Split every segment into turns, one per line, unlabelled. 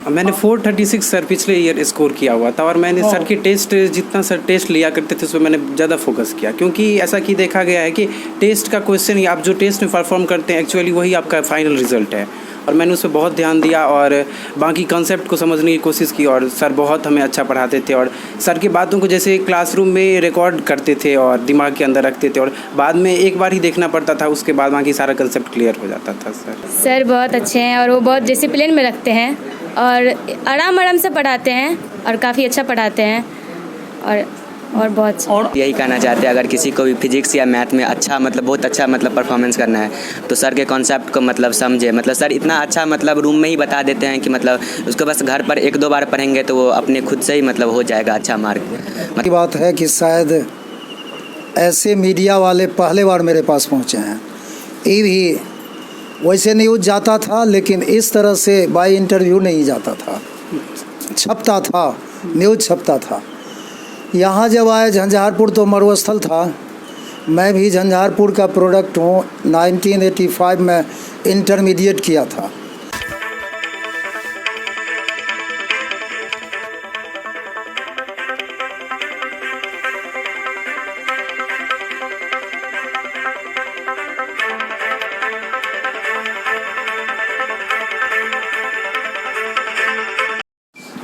मैंने 436 सर पिछले year score किया हुआ था और मैंने सर के टेस्ट जितना सर टेस्ट लिया करते थे उसमें मैंने ज़्यादा फोकस किया, क्योंकि ऐसा कि देखा गया है कि टेस्ट का क्वेश्चन ही आप जो टेस्ट में परफॉर्म करते हैं एक्चुअली वही आपका फाइनल रिजल्ट है। और मैंने उस पर बहुत ध्यान दिया और बाकी कॉन्सेप्ट को समझने की कोशिश की और सर बहुत हमें अच्छा पढ़ाते थे और सर की बातों को जैसे क्लासरूम में रिकॉर्ड करते थे और दिमाग के अंदर रखते थे और बाद में एक बार ही देखना पड़ता था, उसके बाद बाकी सारा कंसेप्ट क्लियर हो जाता था।
सर बहुत अच्छे हैं और वो बहुत डिसिप्लिन में रखते हैं और आराम से पढ़ाते हैं और काफ़ी अच्छा पढ़ाते हैं और बहुत
और यही कहना चाहते हैं, अगर किसी को भी फिजिक्स या मैथ में अच्छा बहुत अच्छा परफॉर्मेंस करना है तो सर के कॉन्सेप्ट को समझे। सर इतना अच्छा रूम में ही बता देते हैं कि उसको बस घर पर 1-2 बार पढ़ेंगे तो वो अपने खुद से ही हो जाएगा अच्छा मार्क।
की बात है कि शायद ऐसे मीडिया वाले पहले बार मेरे पास पहुंचे हैं। ये भी वैसे न्यूज़ जाता था लेकिन इस तरह से बाय इंटरव्यू नहीं जाता था, छपता था, न्यूज़ छपता था। यहाँ जब आए झंझारपुर तो मरुस्थल था, मैं भी झंझारपुर का प्रोडक्ट हूँ। 1985 में इंटरमीडिएट किया था।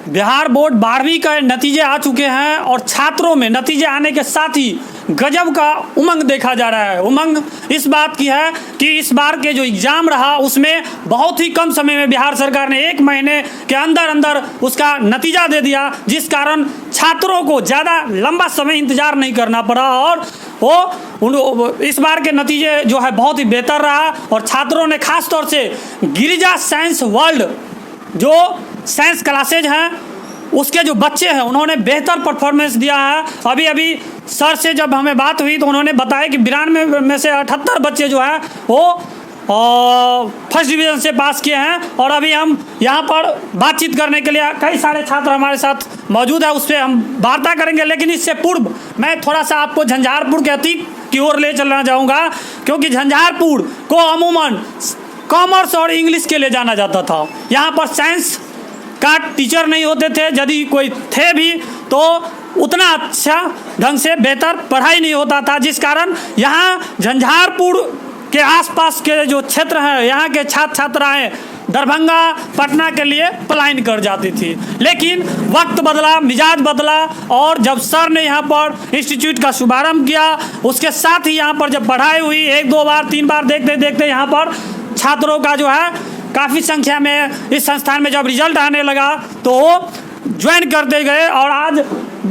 बिहार बोर्ड 12वीं के नतीजे आ चुके हैं और छात्रों में नतीजे आने के साथ ही गजब का उमंग देखा जा रहा है। उमंग इस बात की है कि इस बार के जो एग्ज़ाम रहा उसमें बहुत ही कम समय में बिहार सरकार ने 1 महीने के अंदर उसका नतीजा दे दिया, जिस कारण छात्रों को ज़्यादा लंबा समय इंतज़ार नहीं करना पड़ा और वो इस बार के नतीजे जो है बहुत ही बेहतर रहा। और छात्रों ने खास तौर से गिरिजा साइंस वर्ल्ड जो साइंस क्लासेज हैं उसके जो बच्चे हैं उन्होंने बेहतर परफॉर्मेंस दिया है। अभी सर से जब हमें बात हुई तो उन्होंने बताया कि 92 में से 78 बच्चे जो हैं वो फर्स्ट डिवीज़न से पास किए हैं। और अभी हम यहाँ पर बातचीत करने के लिए कई सारे छात्र हमारे साथ मौजूद है, उस पर हम वार्ता करेंगे। लेकिन इससे पूर्व मैं थोड़ा सा आपको झंझारपुर के अतीत की ओर ले चलना चाहूँगा, क्योंकि झंझारपुर को अमूमन कॉमर्स और इंग्लिश के लिए जाना जाता था। यहाँ पर साइंस का टीचर नहीं होते थे, यदि कोई थे भी तो उतना अच्छा ढंग से बेहतर पढ़ाई नहीं होता था, जिस कारण यहाँ झंझारपुर के आसपास के जो क्षेत्र हैं यहाँ के छात्र छात्राएँ दरभंगा पटना के लिए पलायन कर जाती थी। लेकिन वक्त बदला, मिजाज बदला और जब सर ने यहाँ पर इंस्टीट्यूट का शुभारंभ किया उसके साथ ही यहाँ पर जब पढ़ाई हुई 1-2 बार 3 बार देखते यहाँ पर छात्रों का जो है काफ़ी संख्या में इस संस्थान में जब रिजल्ट आने लगा तो वो ज्वाइन करते गए और आज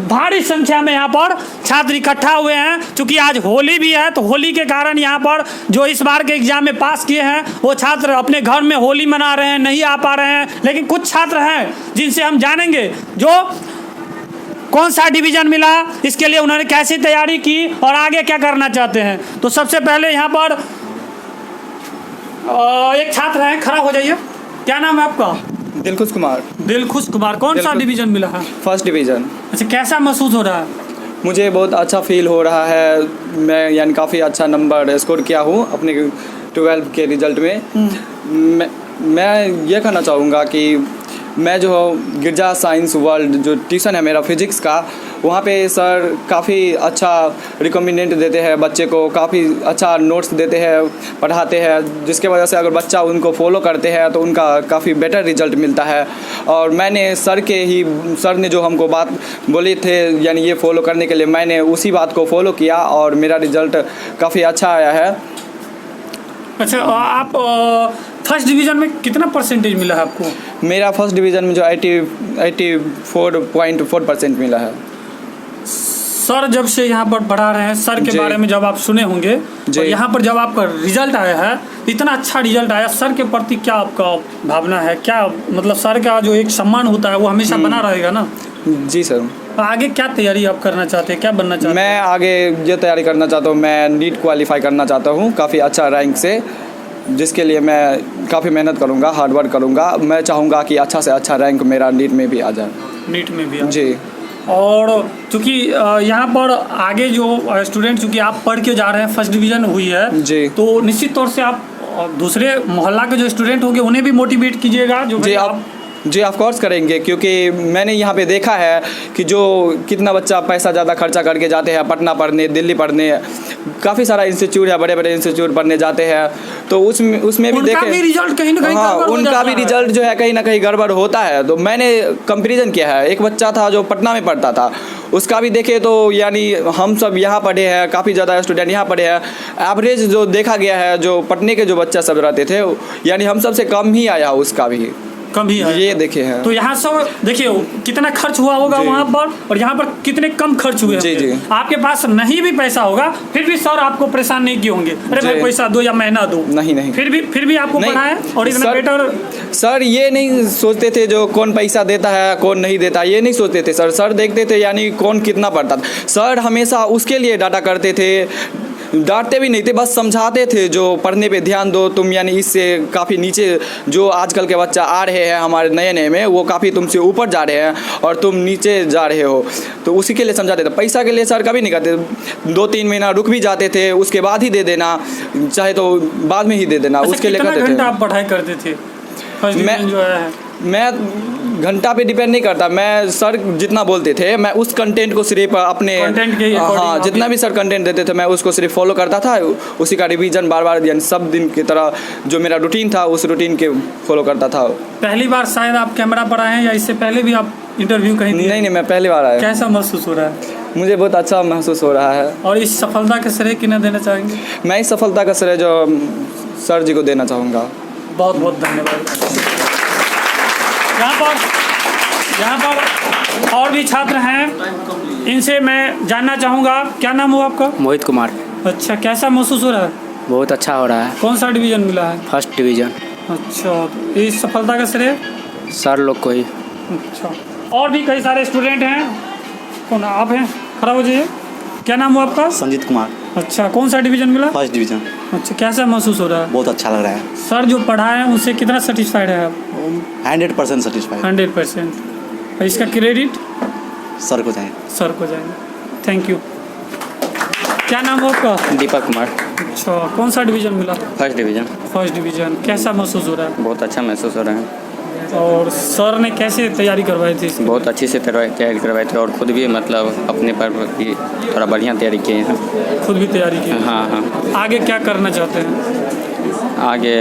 भारी संख्या में यहाँ पर छात्र इकट्ठा हुए हैं। क्योंकि आज होली भी है तो होली के कारण यहाँ पर जो इस बार के एग्ज़ाम में पास किए हैं वो छात्र अपने घर में होली मना रहे हैं, नहीं आ पा रहे हैं। लेकिन कुछ छात्र हैं जिनसे हम जानेंगे जो कौन सा डिवीज़न मिला, इसके लिए उन्होंने कैसी तैयारी की और आगे क्या करना चाहते हैं। तो सबसे पहले यहाँ पर एक छात्र हैं, खड़ा हो जाइए। क्या नाम है आपका?
दिलखुश कुमार।
दिलखुश कुमार, कौन सा डिवीज़न मिला है?
First division.
अच्छा, कैसा महसूस हो रहा है?
मुझे बहुत अच्छा फील हो रहा है। मैं काफ़ी अच्छा नंबर स्कोर किया हूँ अपने 12 के रिज़ल्ट में। मैं ये कहना चाहूँगा कि मैं जो गिरजा साइंस वर्ल्ड जो ट्यूशन है मेरा फिजिक्स का, वहाँ पे सर काफ़ी अच्छा रिकमेंडेंट देते हैं बच्चे को, काफ़ी अच्छा नोट्स देते हैं, पढ़ाते हैं, जिसके वजह से अगर बच्चा उनको फॉलो करते हैं तो उनका काफ़ी बेटर रिजल्ट मिलता है। और मैंने सर ने जो हमको बात बोली थे यानी ये फॉलो करने के लिए, मैंने उसी बात को फॉलो किया और मेरा रिजल्ट काफ़ी अच्छा आया है।
अच्छा, आप फर्स्ट डिवीज़न में कितना परसेंटेज मिला है आपको?
मेरा फर्स्ट डिवीज़न में जो 84.4% मिला है।
सर जब से यहाँ पर पढ़ा रहे हैं, सर के बारे में जब आप सुने होंगे और यहाँ पर जब आपका रिजल्ट आया है, इतना अच्छा रिजल्ट आया, सर के प्रति क्या आपका भावना है? क्या सर का जो एक सम्मान होता है वो हमेशा बना रहेगा ना?
जी सर।
आगे क्या तैयारी आप करना चाहते हैं, क्या बनना चाहते हैं?
मैं आगे ये तैयारी करना चाहता हूँ, मैं नीट क्वालिफाई करना चाहता हूँ काफ़ी अच्छा रैंक से, जिसके लिए मैं काफ़ी मेहनत करूँगा, हार्ड वर्क करूँगा। मैं चाहूँगा कि अच्छा से अच्छा रैंक मेरा नीट में भी आ जाए।
नीट में भी?
जी।
और चूँकि यहाँ पर आगे जो स्टूडेंट, चूँकि आप पढ़ के जा रहे हैं, फर्स्ट डिवीज़न हुई है जी, तो निश्चित तौर से आप दूसरे मोहल्ला के जो स्टूडेंट होंगे उन्हें भी मोटिवेट कीजिएगा। जो
जी, जी ऑफ कोर्स करेंगे, क्योंकि मैंने यहाँ पे देखा है कि जो कितना बच्चा पैसा ज़्यादा खर्चा करके जाते हैं पटना पढ़ने, दिल्ली पढ़ने, काफ़ी सारा इंस्टीट्यूट है, बड़े बड़े इंस्टीट्यूट पढ़ने जाते हैं, तो उसमें भी
उनका भी रिजल्ट कहीं ना कहीं
हाँ
गड़बड़ हो
उनका
जाता
भी
है।
रिजल्ट जो है कहीं ना कहीं गड़बड़ होता है। तो मैंने कंपैरिजन किया है, एक बच्चा था जो पटना में पढ़ता था, उसका भी देखे तो यानी हम सब यहाँ पढ़े हैं, काफ़ी ज़्यादा स्टूडेंट यहाँ पढ़े हैं, एवरेज जो देखा गया है जो पढ़ने के जो बच्चा सब रहते थे यानी हम सब से कम ही आया उसका भी,
कम ही है।
ये देखे हैं।
तो यहाँ से देखिए कितना खर्च हुआ होगा
जी।
वहाँ पर, और यहाँ पर कितने कम खर्च हुए
जी,
होंगे।
जी।
आपके पास नहीं भी पैसा होगा फिर भी सर आपको परेशान नहीं किए होंगे, अरे
जी।
भाई पैसा दो या महीना दो।
नहीं।
फिर भी आपको
नहीं,
पढ़ाया और इतना
सर-
बेटर।
सर ये नहीं सोचते थे जो कौन पैसा देता है कौन नहीं देता, ये नहीं सोचते थे सर देखते थे यानी कौन कितना पढ़ता था। सर हमेशा उसके लिए डाटा करते थे, डांटते भी नहीं थे, बस समझाते थे जो पढ़ने पे ध्यान दो तुम, यानी इससे काफ़ी नीचे जो आजकल के बच्चा आ रहे हैं हमारे नए नए में, वो काफ़ी तुमसे ऊपर जा रहे हैं और तुम नीचे जा रहे हो, तो उसी के लिए समझाते थे। पैसा के लिए सर कभी नहीं कहते, 2-3 महीना रुक भी जाते थे, उसके बाद ही दे देना, चाहे तो बाद में ही दे देना, उसके लिए
कितना
कहते
घंटा
थे।
आप पढ़ाई करते थे? फर्स्ट डिवीजन जो आया है
मैं घंटा पे डिपेंड नहीं करता, मैं सर जितना बोलते थे मैं उस कंटेंट को सिर्फ अपने
कंटेंट के according
हाँ
आप-
जितना भी सर कंटेंट देते थे मैं उसको सिर्फ फॉलो करता था, उसी का रिवीजन बार बार यानी सब दिन की तरह जो मेरा रूटीन था उस रूटीन के फॉलो करता था।
पहली बार शायद आप कैमरा पर आए हैं या इससे पहले भी आप इंटरव्यू कहीं दिए?
नहीं मैं पहली बार आया,
कैसा महसूस हो रहा है?
मुझे बहुत अच्छा महसूस हो रहा है।
और इस सफलता के श्रेय किन्हें देना चाहेंगे?
मैं इस सफलता का श्रेय जो सर जी को देना चाहूँगा।
बहुत बहुत धन्यवाद। यहाँ पर और भी छात्र हैं, इनसे मैं जानना चाहूँगा, क्या नाम हुआ आपका?
मोहित कुमार।
अच्छा, कैसा महसूस हो रहा है?
बहुत अच्छा हो रहा है।
कौन सा डिवीजन मिला है?
First division.
अच्छा, तो इस सफलता का श्रेय?
सर लोग को ही।
अच्छा, और भी कई सारे स्टूडेंट हैं। कौन आप हैं? खड़ा हो जाइए। क्या नाम हुआ आपका?
संजीत कुमार।
अच्छा, कौन सा डिवीजन मिला?
First division.
अच्छा, कैसा महसूस हो रहा है?
बहुत अच्छा लग रहा है।
सर जो पढ़ाए हैं उनसे कितना सेटिस्फाइड है आप?
100% सेटिस्फाइड।
100%। इसका क्रेडिट
सर को जाए।
सर को जाएंगे। Thank you. क्या नाम है आपका?
दीपक कुमार।
अच्छा, कौन सा डिवीजन मिला?
First division.
First division. कैसा महसूस हो रहा है?
बहुत अच्छा महसूस हो रहा है।
और सर ने कैसे तैयारी करवाई थी इसकी?
बहुत अच्छी से तैयारी करवाए थे और ख़ुद भी मतलब अपने पर भी थोड़ा बढ़िया तैयारी किए हैं।
खुद भी तैयारी की?
हाँ हाँ।
आगे क्या करना चाहते हैं?
आगे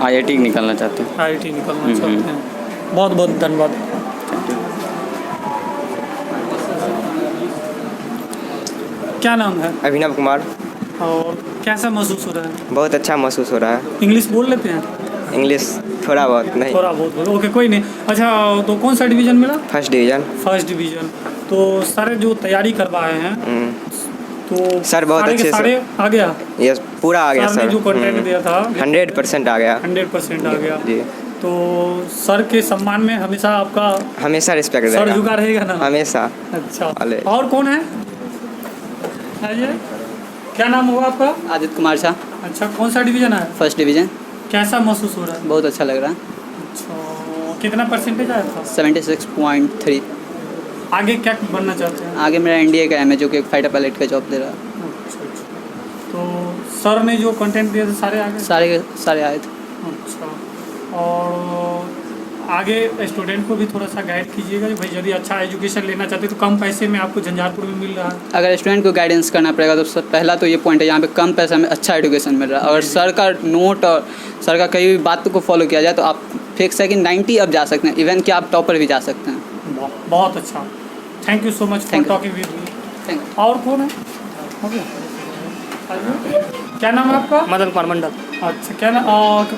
IIT निकलना चाहते हैं।
IIT निकलना चाहते हैं। बहुत बहुत धन्यवाद। क्या नाम है?
अभिनव कुमार।
और कैसा महसूस हो रहा है?
बहुत अच्छा महसूस हो रहा है।
इंग्लिश बोल लेते हैं?
इंग्लिश थोड़ा बहुत नहीं।
थोड़ा बहुत बोलो। ओके, कोई नहीं। अच्छा, तो कौन सा डिवीजन मिला?
First division.
First division. तो सारे जो तैयारी करवाए हैं तो
सर बहुत
सारे के
अच्छे से-
सारे आ गया?
यस पूरा आ गया
सर ने
सर।
जो कंटेंट दिया था
100% आ गया।
100% आ गया।
जी।
तो सर के सम्मान में हमेशा आपका
हमेशा रिस्पेक्ट
सर
रहेगा।
झुका रहेगा ना?
हमेशा।
अच्छा,
अले।
और कौन है? आइए। क्या नाम हुआ आपका?
आदित्य कुमार शाह।
अच्छा, कौन सा डिवीजन है?
First division.
कैसा महसूस हो रहा है?
बहुत अच्छा लग रहा है।
अच्छा, कितना परसेंटेज आया था?
76.3।
आगे क्या बनना चाहते हैं?
आगे मेरा NDA का है, जो कि एक फाइटर पायलट का जॉब दे रहा है।
तो सर ने जो कंटेंट दिए थे सारे आगे?
सारे के सारे आए थे।
अच्छा, और आगे स्टूडेंट को भी थोड़ा सा गाइड कीजिएगा कि भाई यदि अच्छा एजुकेशन लेना चाहते तो कम पैसे में आपको झंझारपुर में मिल रहा है।
अगर स्टूडेंट को गाइडेंस करना पड़ेगा तो पहला तो ये पॉइंट है, यहाँ पे कम पैसा में अच्छा एजुकेशन मिल रहा है। अगर सर का नोट और सर का कई भी बात को फॉलो किया जाए तो आप फिक्स है कि 90 अब जा सकते हैं, इवन कि आप टॉपर भी जा सकते हैं।
बहुत अच्छा। Thank you so much for
Thank you.
Talking with me.
Thank
और कौन है? ओके, क्या नाम है आपका?
मदन कुमार मंडल।
अच्छा, क्या नाम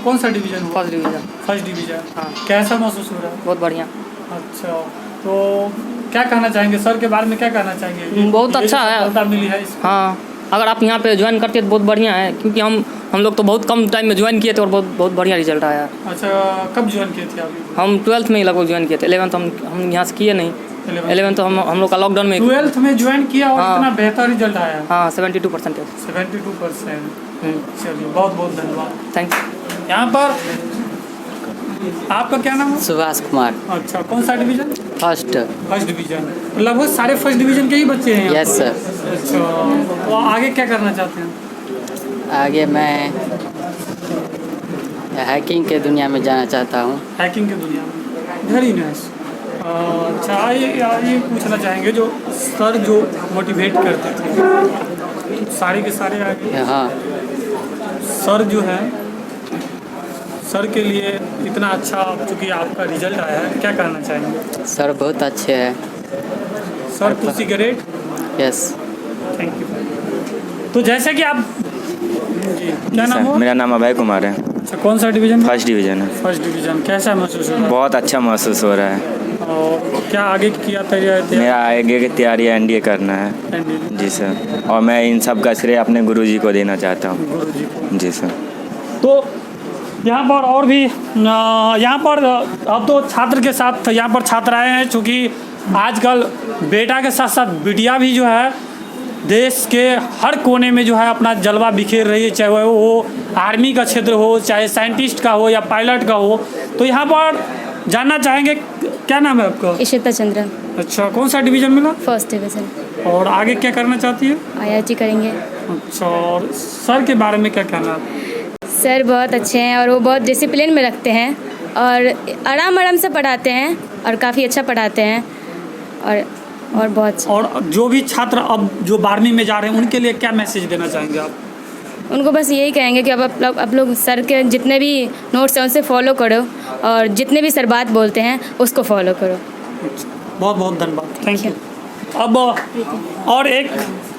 कौन सा डिवीजन हुआ?
First division.
First division.
हाँ।
कैसा महसूस हो रहा है?
बहुत बढ़िया।
अच्छा, तो क्या कहना चाहेंगे सर के बारे में? क्या कहना चाहेंगे?
बहुत
ये जो
अच्छा है।
सफलता मिली है इसको।
हाँ, अगर आप यहाँ पे ज्वाइन करते तो बहुत बढ़िया है, क्योंकि हम लोग तो बहुत कम टाइम में ज्वाइन किए थे और बहुत बढ़िया रिजल्ट आया।
अच्छा, कब ज्वाइन किए थे अभी?
हम 12th में ही लगभग ज्वाइन किए थे। 11th हम यहाँ से किए नहीं। 11th तो हम लोग का लॉकडाउन में।
12th में ज्वाइन किया और
हाँ।
इतना बेहतर रिजल्ट आया।
हाँ, 72%।
72%। चलिए, बहुत बहुत धन्यवाद।
थैंक्स।
यहाँ पर आपका क्या नाम है?
सुभाष कुमार।
अच्छा, कौन सा डिवीजन?
फर्स्ट।
First division. लगभग सारे फर्स्ट डिवीजन के ही बच्चे हैं यहाँ
यस
पर?
सर।
अच्छा, तो आगे क्या करना चाहते हैं?
आगे मैं हैकिंग के दुनिया में जाना चाहता हूँ।
हैकिंग की दुनिया में। Very nice. अच्छा ये पूछना चाहेंगे जो सर जो मोटिवेट करते थे सारे के सारे आगे
हाँ
सर जो है सर के लिए इतना अच्छा चूँकि आपका रिजल्ट आया है क्या कहना चाहेंगे?
सर बहुत अच्छे हैं।
Sir pussy great.
Yes
thank you. तो जैसे कि आप जी क्या नाम हो?
मेरा नाम अभय कुमार है।
अच्छा कौन सा डिवीज़न?
फर्स्ट डिवीज़न है।
First division. कैसा महसूस हो रहा है?
बहुत अच्छा महसूस हो रहा है।
और क्या आगे किया तैयारी?
मेरा आगे की तैयारी एनडीए करना है। जी सर। और मैं इन सब का श्रेय अपने गुरुजी को देना चाहता हूँ।
गुरुजी को।
जी सर।
तो यहाँ पर और भी यहाँ पर अब तो छात्र के साथ यहाँ पर छात्र आए हैं चूँकि आजकल बेटा के साथ साथ बिटिया भी जो है देश के हर कोने में जो है अपना जलवा बिखेर रही है, चाहे वो आर्मी का क्षेत्र हो, चाहे साइंटिस्ट का हो या पायलट का हो। तो यहाँ पर जानना चाहेंगे क्या नाम है आपका?
इशिता चंद्रन।
अच्छा कौन सा डिवीज़न मिला?
First division.
और आगे क्या करना चाहती है?
IIT करेंगे।
अच्छा, और सर के बारे में क्या कहना है?
सर बहुत अच्छे हैं और वो बहुत डिसिप्लिन में रखते हैं और आराम से पढ़ाते हैं और काफ़ी अच्छा पढ़ाते हैं और बहुत।
और जो भी छात्र अब जो 12वीं में जा रहे हैं उनके लिए क्या मैसेज देना चाहेंगे आप?
उनको बस यही कहेंगे कि अब आप लोग सर के जितने भी नोट्स हैं उनसे फॉलो करो और जितने भी सर बात बोलते हैं उसको फॉलो करो।
बहुत बहुत धन्यवाद, थैंक यू। अब और एक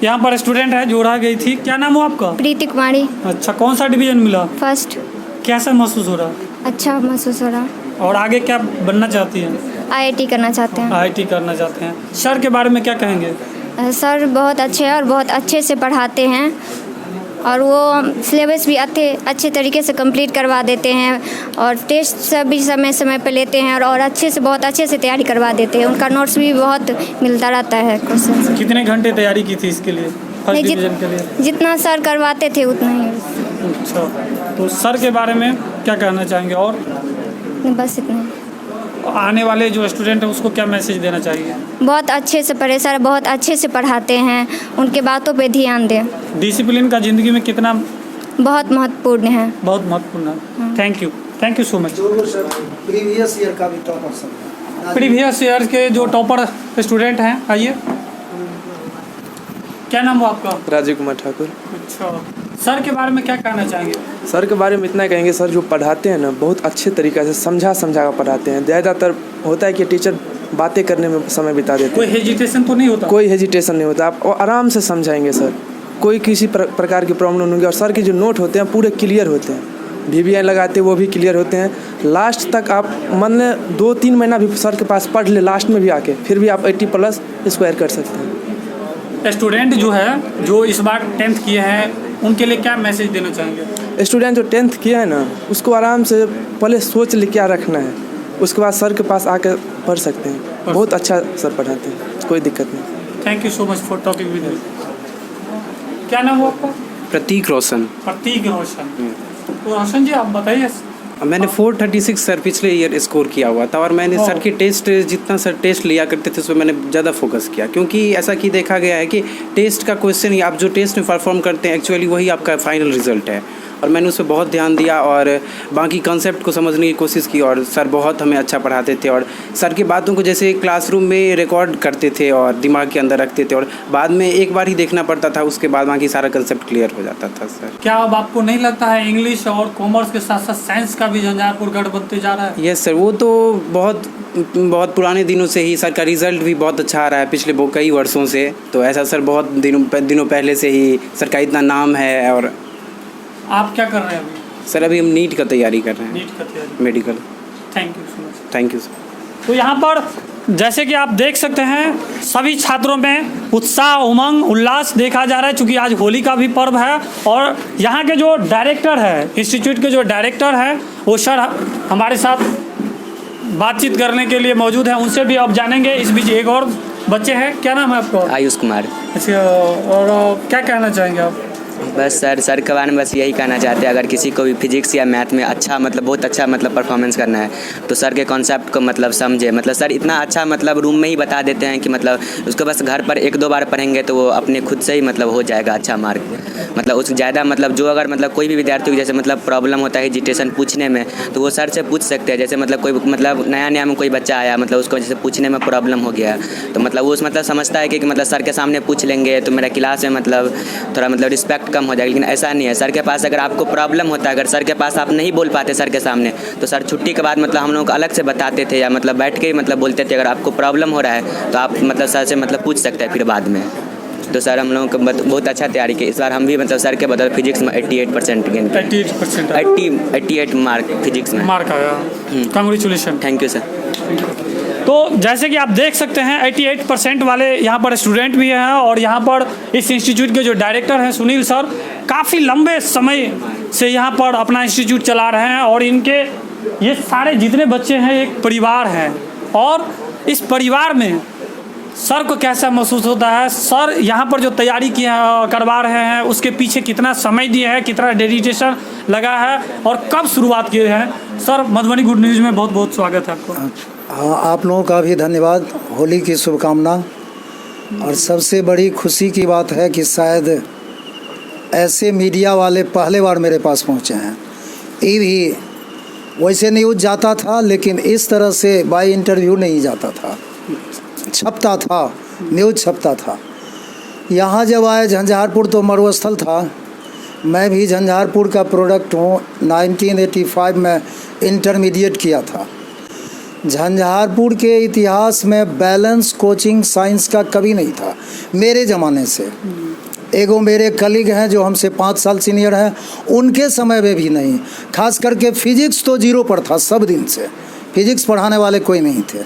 यहाँ पर स्टूडेंट है जो रह गई थी, क्या नाम हो आपका?
प्रीति कुमारी।
अच्छा, कौन सा डिवीज़न मिला?
फर्स्ट।
कैसा महसूस हो रहा?
अच्छा महसूस हो रहा।
और आगे क्या बनना चाहती हैं?
IIT करना चाहते हैं।
IIT करना चाहते हैं। सर के बारे में क्या कहेंगे?
सर बहुत अच्छे हैं और बहुत अच्छे से पढ़ाते हैं और वो सिलेबस भी अच्छे तरीके से कंप्लीट करवा देते हैं और टेस्ट सब भी समय पे लेते हैं और अच्छे से बहुत अच्छे से तैयारी करवा देते हैं। उनका नोट्स भी बहुत मिलता रहता है क्वेश्चन।
कितने घंटे तैयारी की थी इसके लिए, फर्स्ट डिवीज़न के लिए?
जितना सर करवाते थे उतना ही।
अच्छा, तो सर के बारे में क्या कहना चाहेंगे? और
बस इतना।
आने वाले जो स्टूडेंट हैं उसको क्या मैसेज देना चाहिए?
बहुत अच्छे से पढ़े सर, बहुत अच्छे से पढ़ाते हैं, उनके बातों पे ध्यान दें।
डिसिप्लिन का ज़िंदगी में कितना
बहुत महत्वपूर्ण है।
बहुत महत्वपूर्ण है। Thank you so much.
Previous year का भी टॉपर सब।
प्रीवियस ईयर के जो टॉपर स्टूडेंट हैं, आइए। क्या नाम हो आपका?
राजीव कुमार ठाकुर।
अच्छा, सर के बारे में क्या कहना चाहेंगे?
सर के बारे में इतना कहेंगे, सर जो पढ़ाते हैं ना बहुत अच्छे तरीक़े से समझा कर पढ़ाते हैं। ज़्यादातर होता है कि टीचर बातें करने में समय बिता देते हैं।
कोई हेजिटेशन तो नहीं होता?
कोई हेजिटेशन नहीं होता, आप आराम से समझाएंगे सर, कोई किसी प्रकार की प्रॉब्लम नहीं होगी। और सर के जो नोट होते हैं पूरे क्लियर होते हैं, VBI लगाते हैं वो भी क्लियर होते हैं। लास्ट तक आप मान लें 2-3 महीना भी सर के पास पढ़ ले, लास्ट में भी आके फिर भी आप 80+ स्क्वायर कर सकते हैं।
स्टूडेंट जो है जो इस बार 10th किए हैं उनके लिए क्या मैसेज देना चाहेंगे?
स्टूडेंट जो 10th किया है ना उसको आराम से पहले सोच ले क्या रखना है, उसके बाद सर के पास आकर पढ़ सकते हैं। बहुत अच्छा सर पढ़ाते हैं, कोई दिक्कत नहीं।
Thank you so much for talking with me. क्या नाम हो आपका?
प्रतीक रोशन।
प्रतीक रोशन। तो रोशन जी आप बताइए।
मैंने 436 सर पिछले ईयर स्कोर किया हुआ था और मैंने सर के टेस्ट जितना सर टेस्ट लिया करते थे उसमें मैंने ज़्यादा फोकस किया, क्योंकि ऐसा कि देखा गया है कि टेस्ट का क्वेश्चन ही आप जो टेस्ट में परफॉर्म करते हैं एक्चुअली वही आपका फाइनल रिजल्ट है। और मैंने उस पर बहुत ध्यान दिया और बाकी कॉन्सेप्ट को समझने की कोशिश की और सर बहुत हमें अच्छा पढ़ाते थे और सर की बातों को जैसे क्लासरूम में रिकॉर्ड करते थे और दिमाग के अंदर रखते थे और बाद में एक बार ही देखना पड़ता था, उसके बाद बाकी सारा कॉन्सेप्ट क्लियर हो जाता था। सर
क्या अब आपको नहीं लगता है इंग्लिश और कॉमर्स के साथ साथ साइंस का भी झंझारपुर गढ़ बनते जा रहा है?
यस सर, वो तो बहुत पुराने दिनों से ही सर का रिज़ल्ट भी बहुत अच्छा आ रहा है पिछले कई वर्षों से। तो ऐसा सर बहुत दिनों पहले से ही सर का इतना नाम है। और
आप क्या कर रहे हैं अभी?
सर अभी हम नीट का तैयारी कर रहे हैं।
नीट का तैयारी,
medical.
Thank you so much.
Thank you sir.
तो यहाँ पर जैसे कि आप देख सकते हैं सभी छात्रों में उत्साह, उमंग, उल्लास देखा जा रहा है, चूँकि आज होली का भी पर्व है। और यहाँ के जो डायरेक्टर है, इंस्टीट्यूट के जो डायरेक्टर है वो सर हमारे साथ बातचीत करने के लिए मौजूद है, उनसे भी अब जानेंगे। इस बीच एक और बच्चे हैं, क्या नाम है आपका?
आयुष कुमार।
अच्छा, और क्या कहना चाहेंगे आप?
बस सर के बारे में बस यही कहना चाहते हैं, अगर किसी को भी फिजिक्स या मैथ में अच्छा मतलब बहुत अच्छा मतलब परफॉर्मेंस करना है तो सर के कॉन्सेप्ट को मतलब समझे। मतलब सर इतना अच्छा मतलब रूम में ही बता देते हैं कि मतलब उसको बस घर पर 1-2 बार पढ़ेंगे तो वो अपने खुद से ही मतलब हो जाएगा अच्छा मार्क। मतलब उस ज़्यादा मतलब जो अगर मतलब कोई भी विद्यार्थी को जैसे मतलब प्रॉब्लम होता है हेजिटेशन पूछने में तो वो सर से पूछ सकते हैं। जैसे मतलब कोई मतलब नया में कोई बच्चा आया मतलब उसको जैसे पूछने में प्रॉब्लम हो गया तो मतलब वो मतलब समझता है कि मतलब सर के सामने पूछ लेंगे तो मेरा क्लास में मतलब थोड़ा मतलब रिस्पेक्ट कम हो जाएगा। लेकिन ऐसा नहीं है, सर के पास अगर आपको प्रॉब्लम होता है, अगर सर के पास आप नहीं बोल पाते सर के सामने तो सर छुट्टी के बाद मतलब हम लोग को अलग से बताते थे या मतलब बैठ के ही मतलब बोलते थे अगर आपको प्रॉब्लम हो रहा है तो आप मतलब सर से मतलब पूछ सकते हैं फिर बाद में। तो सर हम लोगों को बहुत अच्छा तैयारी की इस बार। हम भी मतलब सर के बदौलत फिजिक्स में 88% गेन 88 मार्क फिजिक्स में
मार्क आया। कांग्रेचुलेशन।
Thank you sir.
तो जैसे कि आप देख सकते हैं 88% वाले यहाँ पर स्टूडेंट भी हैं और यहाँ पर इस इंस्टीट्यूट के जो डायरेक्टर हैं सुनील सर काफ़ी लंबे समय से यहाँ पर अपना इंस्टीट्यूट चला रहे हैं और इनके ये सारे जितने बच्चे हैं एक परिवार है और इस परिवार में सर को कैसा महसूस होता है, सर यहाँ पर जो तैयारी करवा रहे हैं उसके पीछे कितना समय दिए हैं, कितना डेडिकेशन लगा है और कब शुरुआत किए हैं। सर मधुबनी गुड न्यूज़ में बहुत बहुत स्वागत है आपको।
हाँ, आप लोगों का भी धन्यवाद। होली की शुभकामना। और सबसे बड़ी खुशी की बात है कि शायद ऐसे मीडिया वाले पहले बार मेरे पास पहुँचे हैं। ये भी वैसे न्यूज़ जाता था लेकिन इस तरह से बाय इंटरव्यू नहीं जाता था, छपता था, न्यूज़ छपता था। यहाँ जब आए झंझारपुर तो मरुस्थल था। मैं भी झंझारपुर का प्रोडक्ट हूँ। 1985 में इंटरमीडिएट किया था। झंझारपुर के इतिहास में बैलेंस कोचिंग साइंस का कभी नहीं था मेरे ज़माने से। एगो मेरे कलीग हैं जो हमसे 5 साल सीनियर हैं, उनके समय में भी नहीं। खास करके फिजिक्स तो 0 पर था सब दिन से, फिजिक्स पढ़ाने वाले कोई नहीं थे।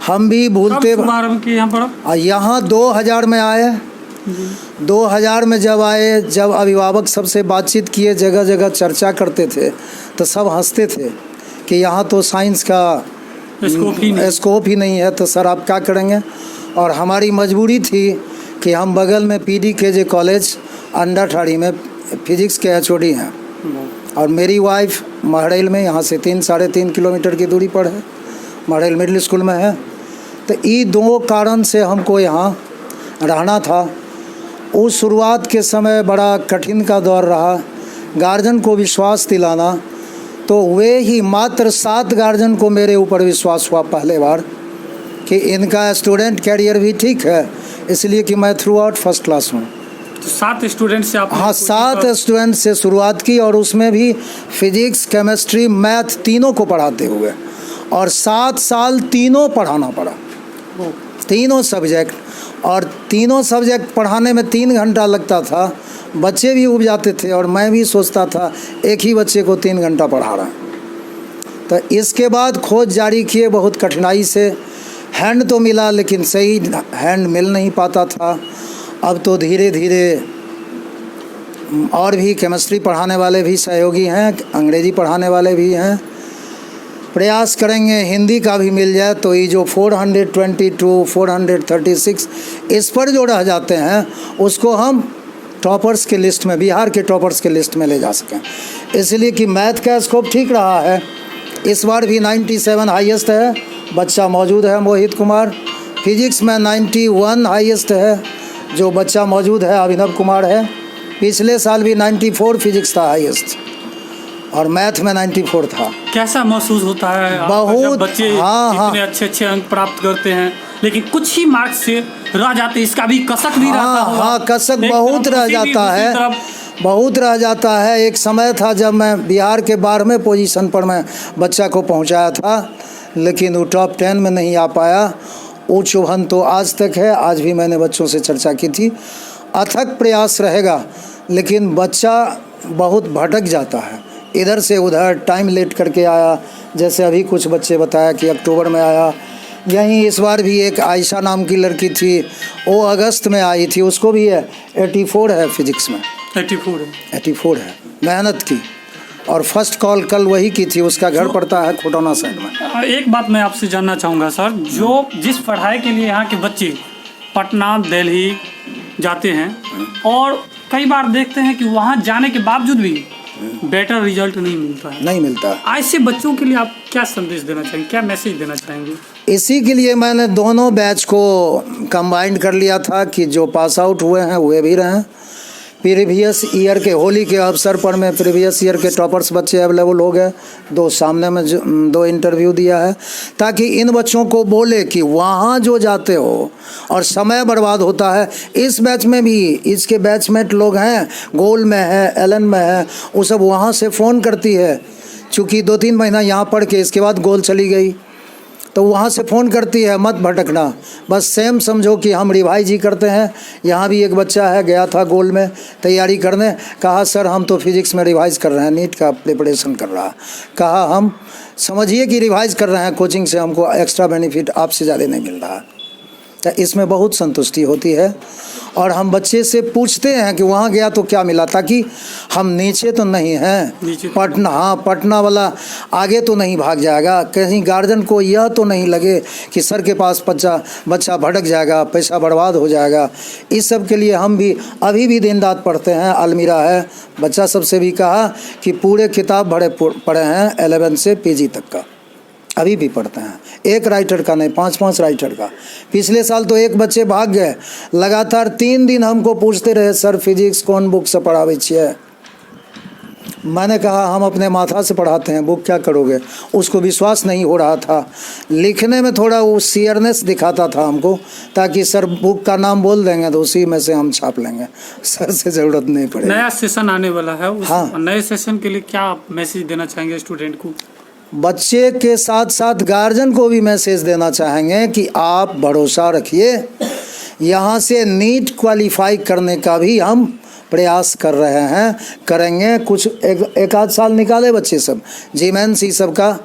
हम भी भूलते यहाँ 2000 में आए। 2000 में जब आए, जब अभिभावक सबसे बातचीत किए, जगह जगह चर्चा करते थे तो सब हंसते थे कि यहाँ तो साइंस का स्कोप ही नहीं है, तो सर आप क्या करेंगे। और हमारी मजबूरी थी कि हम बगल में PDKJ कॉलेज अंडाठाड़ी में फिजिक्स के HOD हैं और मेरी वाइफ महड़ैल में यहाँ से 3-3.5 किलोमीटर की दूरी पर है, महड़ैल मिडिल स्कूल में है। तो ये 2 कारण से हमको यहाँ रहना था। उस शुरुआत के समय बड़ा कठिन का दौर रहा, गार्जियन को विश्वास दिलाना। तो वे ही मात्र 7 गार्जियन को मेरे ऊपर विश्वास हुआ पहले बार कि इनका स्टूडेंट कैरियर भी ठीक है, इसलिए कि मैं थ्रू आउट फर्स्ट क्लास हूँ।
तो 7 स्टूडेंट से आप?
हाँ, 7 स्टूडेंट से शुरुआत की और उसमें भी फिजिक्स, केमिस्ट्री, मैथ तीनों को पढ़ाते हुए, और 7 साल तीनों पढ़ाना पड़ा, तीनों सब्जेक्ट। और तीनों सब्जेक्ट पढ़ाने में 3 घंटा लगता था। बच्चे भी उब जाते थे और मैं भी सोचता था एक ही बच्चे को 3 घंटा पढ़ा रहा है। तो इसके बाद खोज जारी किए बहुत कठिनाई से। हैंड तो मिला लेकिन सही हैंड मिल नहीं पाता था। अब तो धीरे धीरे और भी केमिस्ट्री पढ़ाने वाले भी सहयोगी हैं, अंग्रेजी पढ़ाने वाले भी हैं। प्रयास करेंगे हिंदी का भी मिल जाए तो ये जो 422, 436 इस पर जो रह जाते हैं उसको हम टॉपर्स के लिस्ट में, बिहार के टॉपर्स के लिस्ट में ले जा सकें। इसलिए कि मैथ का स्कोप ठीक रहा है, इस बार भी 97 हाईएस्ट है, बच्चा मौजूद है मोहित कुमार। फिजिक्स में 91 हाईएस्ट है, जो बच्चा मौजूद है अभिनव कुमार है। पिछले साल भी 94 फिजिक्स था हाईएस्ट और मैथ में 94 था।
कैसा महसूस होता है
बहुत?
बच्चे इतने अच्छे अंक प्राप्त करते हैं लेकिन कुछ ही मार्क्स से रह जाते, इसका भी कसक भी रहता होगा।
हाँ, कसक बहुत रह जाता है, बहुत रह जाता है। एक समय था जब मैं बिहार के 12वें पोजीशन पर मैं बच्चा को पहुंचाया था, लेकिन वो टॉप 10 में नहीं आ पाया। वो चुभन तो आज तक है, आज भी मैंने बच्चों से चर्चा की थी। अथक प्रयास रहेगा लेकिन बच्चा बहुत भटक जाता है, इधर से उधर टाइम लेट करके आया। जैसे अभी कुछ बच्चे बताया कि अक्टूबर में आया, यहीं इस बार भी एक आयशा नाम की लड़की थी, वो अगस्त में आई थी, उसको भी है 84 है फिजिक्स में। 84 है, मेहनत की। और फर्स्ट कॉल कल वही की थी, उसका घर पड़ता है खोटौना साइड में।
एक बात मैं आपसे जानना चाहूँगा सर, जो जिस पढ़ाई के लिए यहाँ के बच्चे पटना, दिल्ली जाते हैं और कई बार देखते हैं कि वहाँ जाने के बावजूद भी बेटर रिजल्ट नहीं मिलता है।
नहीं मिलता।
ऐसे बच्चों के लिए आप क्या संदेश देना चाहेंगे, क्या मैसेज देना चाहेंगे?
इसी के लिए मैंने दोनों बैच को कंबाइंड कर लिया था कि जो पास आउट हुए हैं वे भी रहें। प्रीवियस ईयर के होली के अवसर पर में प्रीवियस ईयर के टॉपर्स बच्चे अवेलेबल हो गए, 2 सामने में 2 इंटरव्यू दिया है, ताकि इन बच्चों को बोले कि वहाँ जो जाते हो और समय बर्बाद होता है। इस बैच में भी इसके बैचमेट लोग हैं, गोल में है, एलन में है, वो सब वहाँ से फ़ोन करती है, चूँकि 2-3 महीना यहाँ पढ़ के इसके बाद गोल चली गई, तो वहाँ से फ़ोन करती है मत भटकना, बस सेम समझो कि हम रिवाइज ही करते हैं। यहाँ भी एक बच्चा है, गया था गोल में तैयारी करने, कहा सर हम तो फिज़िक्स में रिवाइज कर रहे हैं, नीट का प्रिपरेशन कर रहा। कहा हम समझिए कि रिवाइज कर रहे हैं, कोचिंग से हमको एक्स्ट्रा बेनिफिट आपसे ज़्यादा नहीं मिल रहा। तो इसमें बहुत संतुष्टि होती है और हम बच्चे से पूछते हैं कि वहाँ गया तो क्या मिला, ताकि हम नीचे तो नहीं हैं, पटना, हाँ पटना वाला आगे तो नहीं भाग जाएगा, कहीं गार्जियन को यह तो नहीं लगे कि सर के पास बच्चा भटक जाएगा, पैसा बर्बाद हो जाएगा। इस सब के लिए हम भी अभी भी दिन रात पढ़ते हैं। अलमीरा है, बच्चा सबसे भी कहा कि पूरे किताब पढ़े हैं 11 से PG तक का, अभी भी पढ़ते हैं। एक राइटर का नहीं, 5-5 राइटर का। पिछले साल तो एक बच्चे भाग गए, लगातार 3 दिन हमको पूछते रहे सर फिजिक्स कौन बुक से पढ़ावे छिए। मैंने कहा हम अपने माथा से पढ़ाते हैं, बुक क्या करोगे। उसको विश्वास नहीं हो रहा था, लिखने में थोड़ा वो सियरनेस दिखाता था हमको, ताकि सर बुक का नाम बोल देंगे तो उसी में से हम छाप लेंगे, सर से ज़रूरत नहीं पड़ेगी।
नया सेशन आने वाला है, उस
हाँ।
नए सेशन के लिए क्या मैसेज देना चाहेंगे स्टूडेंट को?
बच्चे के साथ साथ गार्जियन को भी मैसेज देना चाहेंगे कि आप भरोसा रखिए, यहाँ से नीट क्वालिफाई करने का भी हम प्रयास कर रहे हैं, करेंगे। कुछ एक आध साल निकाले बच्चे सब जीमेंस ही सब का,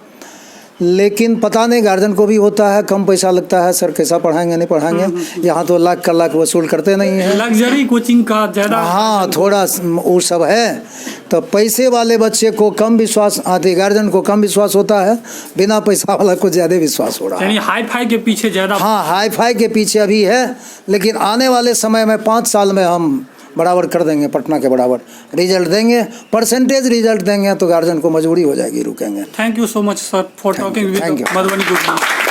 लेकिन पता नहीं गार्जियन को भी होता है कम पैसा लगता है, सर कैसा पढ़ाएंगे नहीं पढ़ाएंगे। यहाँ तो लाख का लाख वसूल करते नहीं हैं,
लग्जरी कोचिंग का ज़्यादा,
हाँ थोड़ा वो सब है। तो पैसे वाले बच्चे को कम विश्वास आती, गार्जियन को कम विश्वास होता है, बिना पैसा वाला को ज़्यादा विश्वास हो रहा है।
यानी हाई फाई के पीछे ज़्यादा,
हाँ हाई फाई के पीछे अभी है, लेकिन आने वाले समय में 5 साल में हम बराबर कर देंगे, पटना के बराबर रिजल्ट देंगे, परसेंटेज रिजल्ट देंगे, तो गार्जियन को मजबूरी हो जाएगी रुकेंगे।
Thank you so much sir for talking with Madhubani good news.